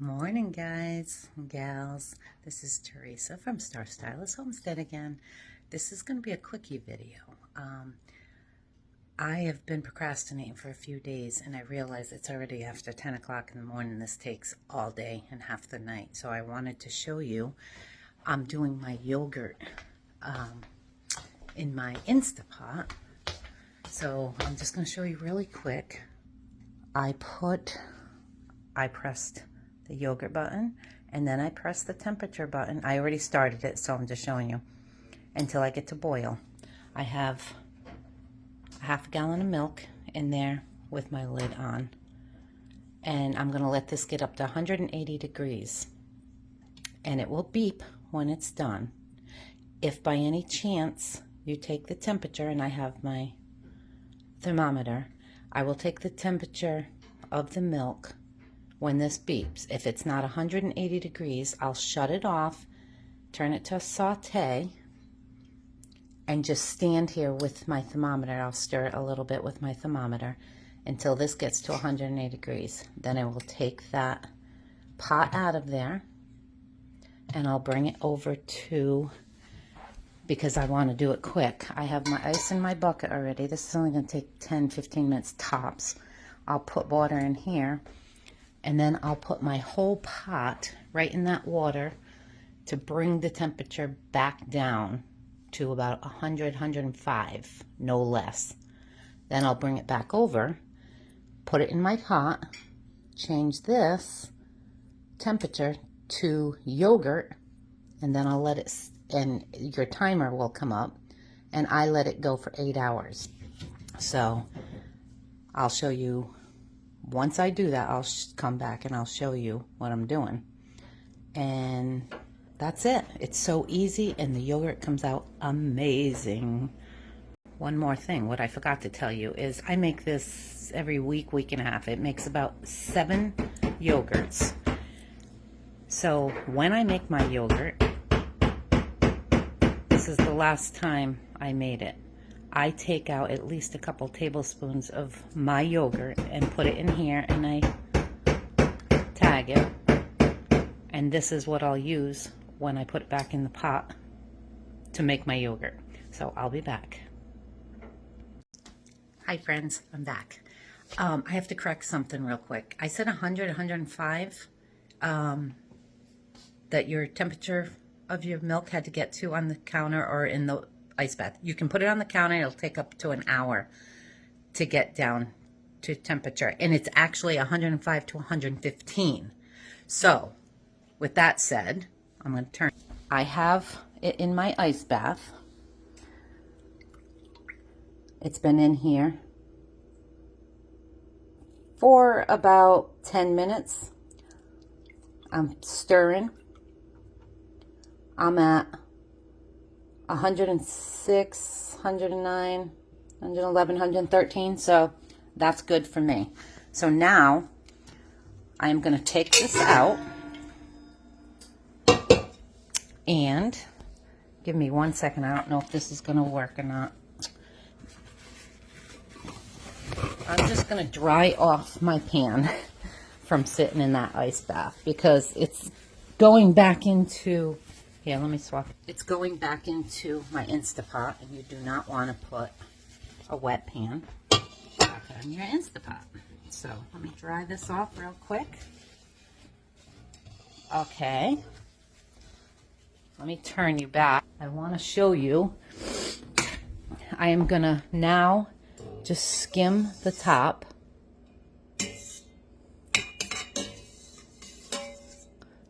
Morning, guys and gals. This is Teresa from Star Stylist Homestead again. This is going to be a quickie video. I have been procrastinating for a few days, and I realize it's already after 10 o'clock in the morning. This takes all day and half the night. So I wanted to show you, I'm doing my yogurt in my Instapot. So I'm just going to show you really quick. I pressed the yogurt button, and then I press the temperature button. I already started it, so I'm just showing you until I get to boil. I have a half gallon of milk in there with my lid on, and I'm going to let this get up to 180 degrees, and it will beep when it's done. If by any chance you take the temperature, and I have my thermometer, I will take the temperature of the milk when this beeps. If it's not 180 degrees, I'll shut it off, turn it to a saute, and just stand here with my thermometer. I'll stir it a little bit with my thermometer until this gets to 180 degrees. Then I will take that pot out of there, and I'll bring it over to, because I want to do it quick, I have my ice in my bucket already. This is only going to take 10-15 minutes tops. I'll put water in here, and then I'll put my whole pot right in that water to bring the temperature back down to about 100, 105, no less. Then I'll bring it back over, put it in my pot, change this temperature to yogurt, and then I'll let it, and your timer will come up, and I let it go for 8 hours. So I'll show you. Once I do that, I'll come back and I'll show you what I'm doing. And that's it. It's so easy, and the yogurt comes out amazing. One more thing, what I forgot to tell you is I make this every week, week and a half. It makes about 7 yogurts. So when I make my yogurt, this is the last time I made it. I take out at least a couple tablespoons of my yogurt and put it in here, and I tag it. And this is what I'll use when I put it back in the pot to make my yogurt. So I'll be back. Hi friends, I'm back. I have to correct something real quick. I said 100, 105, that your temperature of your milk had to get to on the counter or in the ice bath. You can put it on the counter. It'll take up to an hour to get down to temperature, and it's actually 105 to 115. So with that said, I'm going to turn. I have it in my ice bath. It's been in here for about 10 minutes. I'm stirring. I'm at 106, 109, 111, 113, so that's good for me. So now I am going to take this out, and give me 1 second. I don't know if this is going to work or not. I'm just going to dry off my pan from sitting in that ice bath, because it's going back into, here, let me swap. It's going back into my Instapot, and you do not want to put a wet pan back on your Instapot. So let me dry this off real quick. Okay. Let me turn you back. I want to show you. I am going to now just skim the top.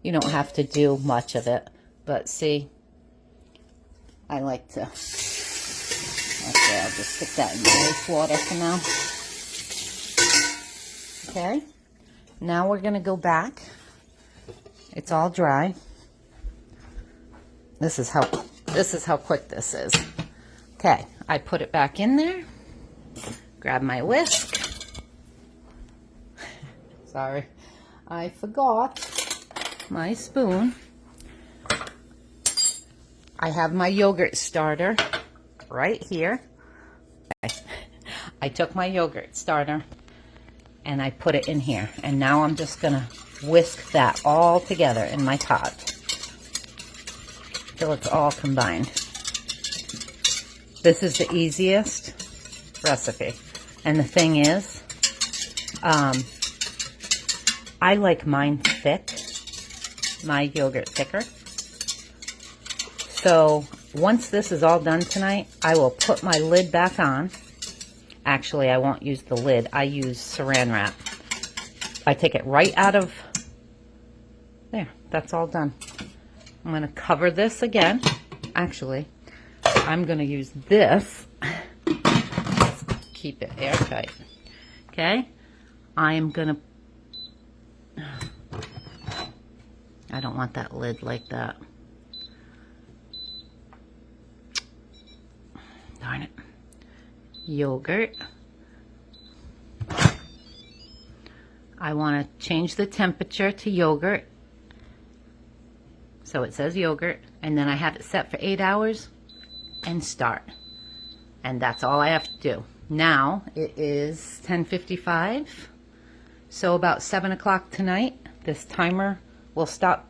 You don't have to do much of it. But see, I like to, okay, I'll just stick that in the ice water for now. Okay, now we're going to go back. It's all dry. This is how quick this is. Okay, I put it back in there. Grab my whisk. Sorry, I forgot my spoon. I have my yogurt starter right here. I took my yogurt starter and I put it in here. And now I'm just going to whisk that all together in my pot till it's all combined. This is the easiest recipe. And the thing is, I like mine thick, my yogurt thicker. So once this is all done tonight, I will put my lid back on. Actually, I won't use the lid. I use saran wrap. I take it right out of there. That's all done. I'm going to cover this again. Actually, I'm going to use this. Keep it airtight. Okay? I'm going to... I don't want that lid like that. Darn it. Yogurt. I want to change the temperature to yogurt. So it says yogurt. And then I have it set for 8 hours and start. And that's all I have to do. Now it is 10:55. So about 7 o'clock tonight, this timer will start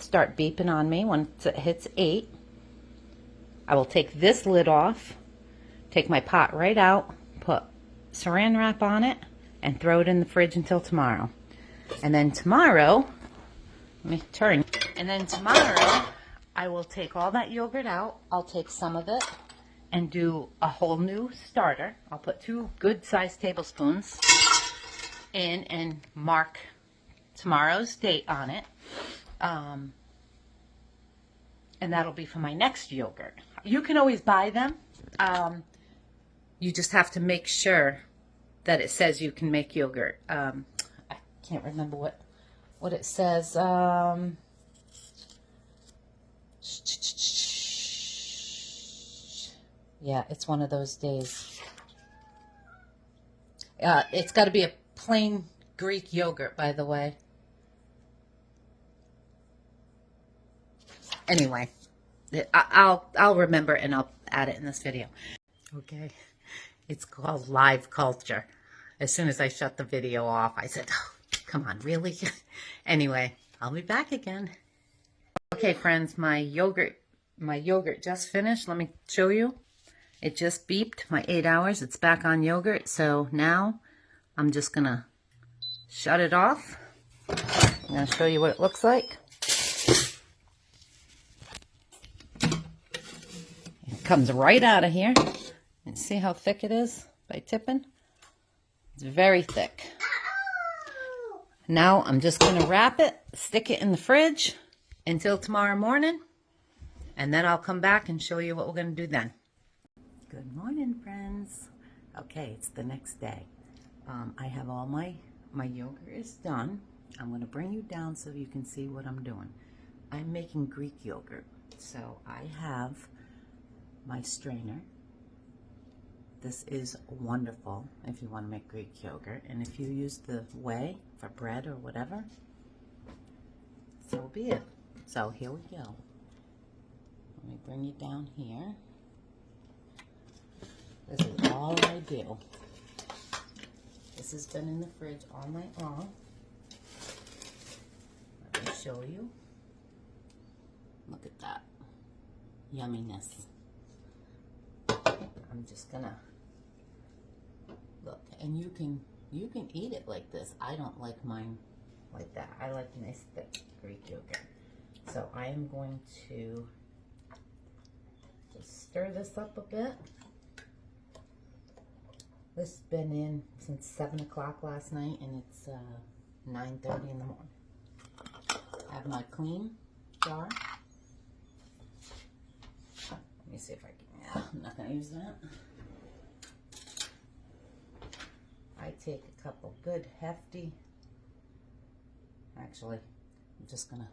beeping on me once it hits 8. I will take this lid off, take my pot right out, put saran wrap on it, and throw it in the fridge until tomorrow. And then tomorrow, let me turn. And then tomorrow, I will take all that yogurt out. I'll take some of it and do a whole new starter. I'll put 2 good-sized tablespoons in and mark tomorrow's date on it. And that'll be for my next yogurt. You can always buy them. You just have to make sure that it says you can make yogurt. I can't remember what it says. Yeah, it's one of those days. It's got to be a plain Greek yogurt, by the way. Anyway, I'll remember and I'll add it in this video. Okay, it's called Live Culture. As soon as I shut the video off, I said, oh, come on, really? Anyway, I'll be back again. Okay, friends, my yogurt just finished. Let me show you. It just beeped my 8 hours. It's back on yogurt. So now I'm just going to shut it off. I'm going to show you what it looks like. It comes right out of here. And see how thick it is by tipping? It's very thick. Now I'm just going to wrap it, stick it in the fridge until tomorrow morning. And then I'll come back and show you what we're going to do then. Good morning, friends. Okay, it's the next day. I have all my yogurt is done. I'm going to bring you down so you can see what I'm doing. I'm making Greek yogurt. So I have my strainer. This is wonderful if you want to make Greek yogurt. And if you use the whey for bread or whatever, so be it. So here we go. Let me bring you down here. This is all I do. This has been in the fridge all night long. Let me show you. Look at that yumminess. I'm just gonna look, and you can eat it like this. I don't like mine like that. I like nice thick Greek yogurt. So I am going to just stir this up a bit. This has been in since 7 o'clock last night, and it's 9:30 in the morning. I have my clean jar. Let me see if I can, yeah, I'm not going to use that. I take a couple good hefty, actually, I'm just going to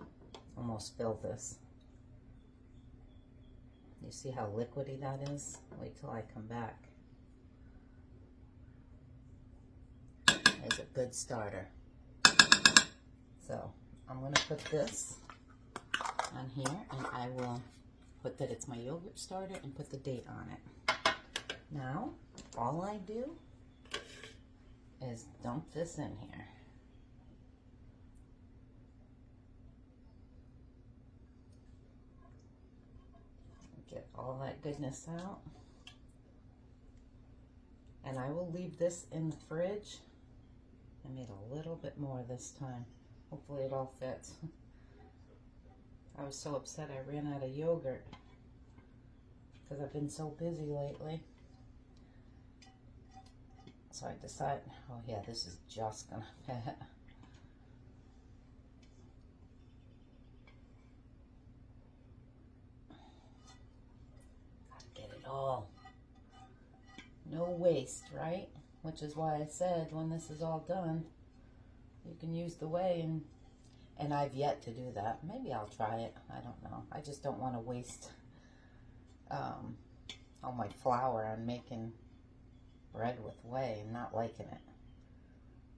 almost fill this. You see how liquidy that is? Wait till I come back. It's a good starter. So I'm going to put this on here, and I will put that it's my yogurt starter and put the date on it. Now, all I do is dump this in here. Get all that goodness out. And I will leave this in the fridge. I made a little bit more this time. Hopefully it all fits. I was so upset I ran out of yogurt because I've been so busy lately. So I decided, oh yeah, this is just gonna fit. Gotta get it all. No waste, right? Which is why I said when this is all done, you can use the whey, and I've yet to do that. Maybe I'll try it. I don't know. I just don't want to waste all my flour on making bread with whey and not liking it.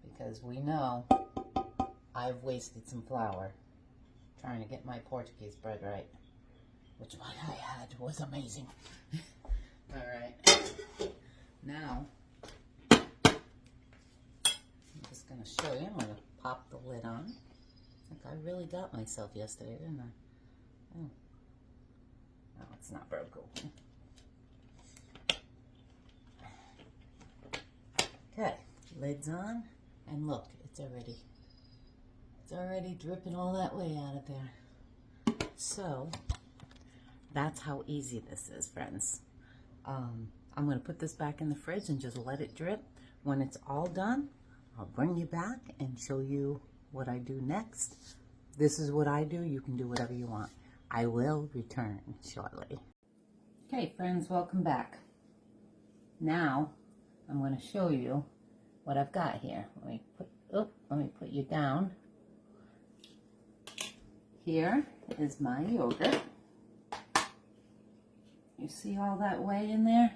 Because we know I've wasted some flour trying to get my Portuguese bread right. Which one I had was amazing. Alright. Now, I'm just going to show you. I'm going to pop the lid on. I really got myself yesterday, didn't I? Oh. No, it's not broke open. Okay, lid's on, and look, it's already dripping all that way out of there. So, that's how easy this is, friends. I'm going to put this back in the fridge and just let it drip. When it's all done, I'll bring you back and show you what I do next. This is what I do. You can do whatever you want. I will return shortly. Okay, friends, welcome back. Now, I'm going to show you what I've got here. Let me put you down. Here is my yogurt. You see all that whey in there?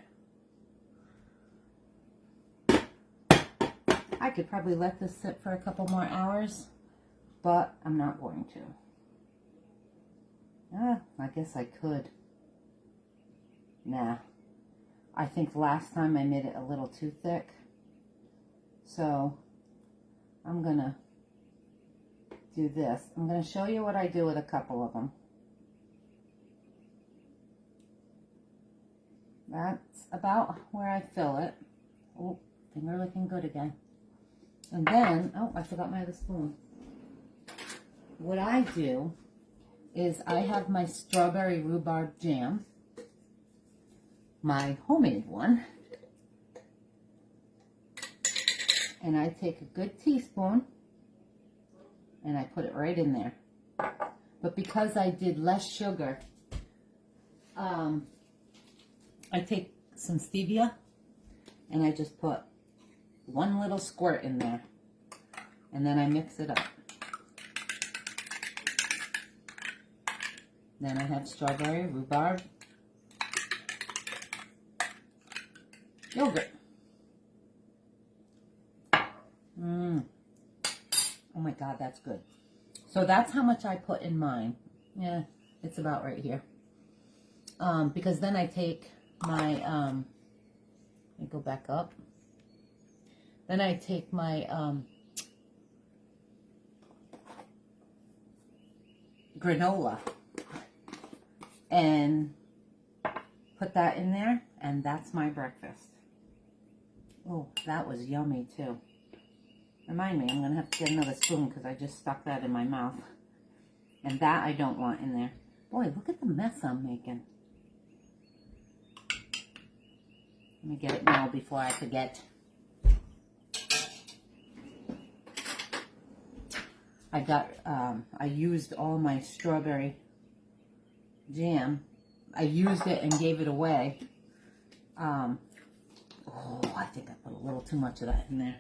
I could probably let this sit for a couple more hours, but I'm not going to. I guess I could. Nah. I think last time I made it a little too thick. So I'm gonna do this. I'm gonna show you what I do with a couple of them. That's about where I fill it. Oh, finger looking good again. And then, oh, I forgot my other spoon. What I do is I have my strawberry rhubarb jam, my homemade one, and I take a good teaspoon and I put it right in there. But because I did less sugar, I take some stevia and I just put one little squirt in there, and then I mix it up. Then I have strawberry rhubarb yogurt. Oh my God, that's good. So that's how much I put in mine. Yeah, it's about right here. Because then I take my, let me go back up. Then I take my granola and put that in there, and that's my breakfast. Oh, that was yummy too. Remind me, I'm going to have to get another spoon because I just stuck that in my mouth. And that I don't want in there. Boy, look at the mess I'm making. Let me get it now before I forget. I used all my strawberry jam. I used it and gave it away. Oh, I think I put a little too much of that in there.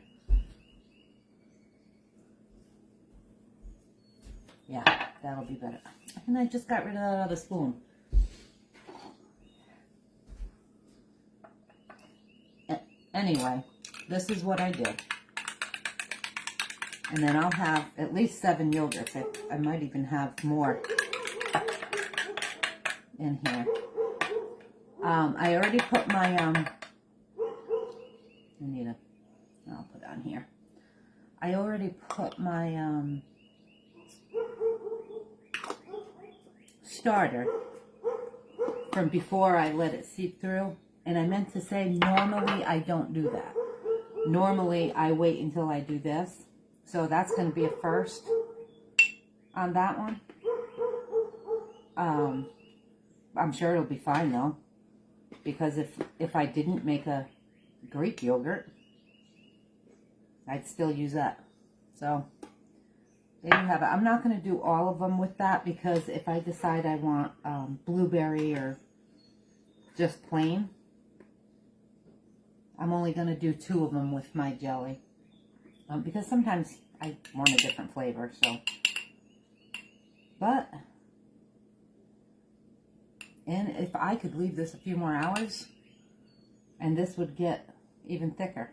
Yeah, that'll be better. And I just got rid of that other spoon. Anyway, this is what I did. And then I'll have at least 7 yogurts. I might even have more in here. I already put my, I'll put it on here. I already put my, starter from before I let it seep through. And I meant to say, normally I don't do that. Normally I wait until I do this. So that's going to be a first on that one. I'm sure it'll be fine though, because if I didn't make a Greek yogurt, I'd still use that. So there you have it. I'm not going to do all of them with that, because if I decide I want blueberry or just plain, I'm only going to do 2 of them with my jelly, because sometimes I want a different flavor. So, but, and if I could leave this a few more hours, and this would get even thicker.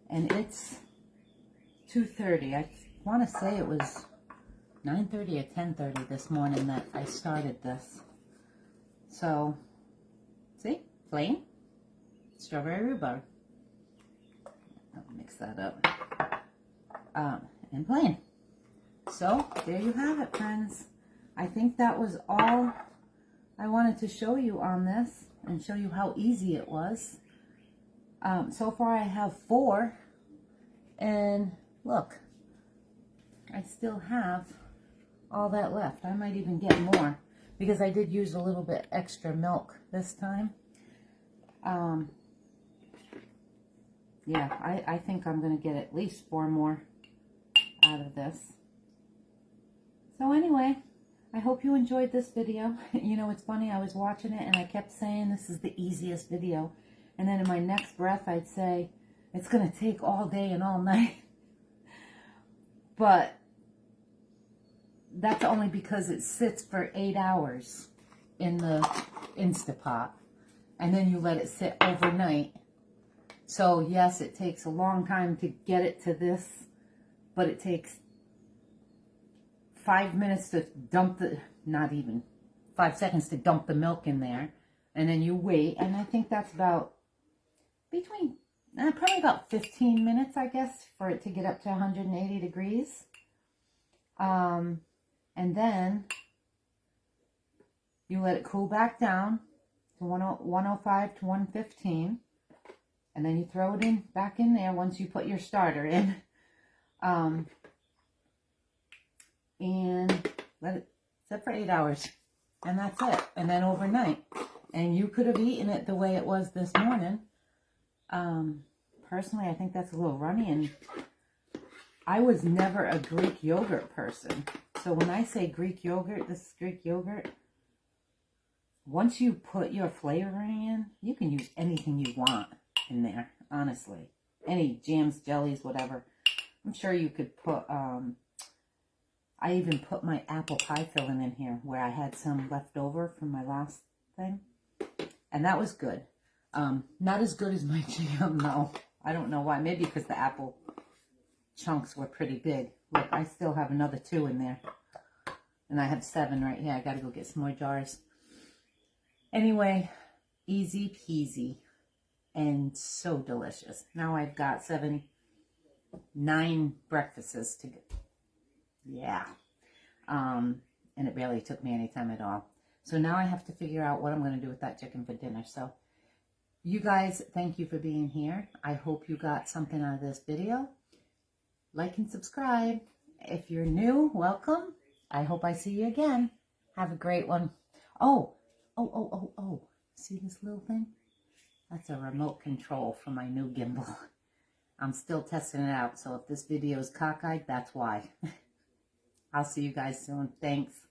And it's 2:30. I want to say it was 9:30 or 10:30 this morning that I started this. So, see, plain strawberry rhubarb. I'll mix that up. And plain. So, there you have it, friends. I think that was all I wanted to show you on this, and show you how easy it was. So far I have 4, and look, I still have all that left. I might even get more, because I did use a little bit extra milk this time. Yeah, I think I'm going to get at least 4 more out of this. So anyway, I hope you enjoyed this video. You know, it's funny, I was watching it and I kept saying this is the easiest video. And then in my next breath, I'd say, it's going to take all day and all night. But that's only because it sits for 8 hours in the Instapot. And then you let it sit overnight. So yes, it takes a long time to get it to this, but it takes 5 minutes to dump the, not even 5 seconds to dump the milk in there. And then you wait. And I think that's about between, probably about 15 minutes, I guess, for it to get up to 180 degrees. And then you let it cool back down to 105 to 115. And then you throw it in back in there once you put your starter in. And let it sit for 8 hours. And that's it. And then overnight. And you could have eaten it the way it was this morning. Personally, I think that's a little runny. And I was never a Greek yogurt person. So when I say Greek yogurt, this is Greek yogurt. Once you put your flavoring in, you can use anything you want in there, honestly. Any jams, jellies, whatever. I'm sure you could put, I even put my apple pie filling in here, where I had some left over from my last thing. And that was good. Not as good as my jam, no. I don't know why. Maybe because the apple chunks were pretty big. Look, I still have another 2 in there. And I have 7 right here. I gotta go get some more jars. Anyway, easy peasy. And so delicious. Now I've got 9 breakfasts to go. Yeah. And it barely took me any time at all. So now I have to figure out what I'm going to do with that chicken for dinner. So you guys, thank you for being here. I hope you got something out of this video. Like and subscribe. If you're new, welcome. I hope I see you again. Have a great one. Oh. See this little thing? That's a remote control for my new gimbal. I'm still testing it out, so if this video is cockeyed, that's why. I'll see you guys soon. Thanks.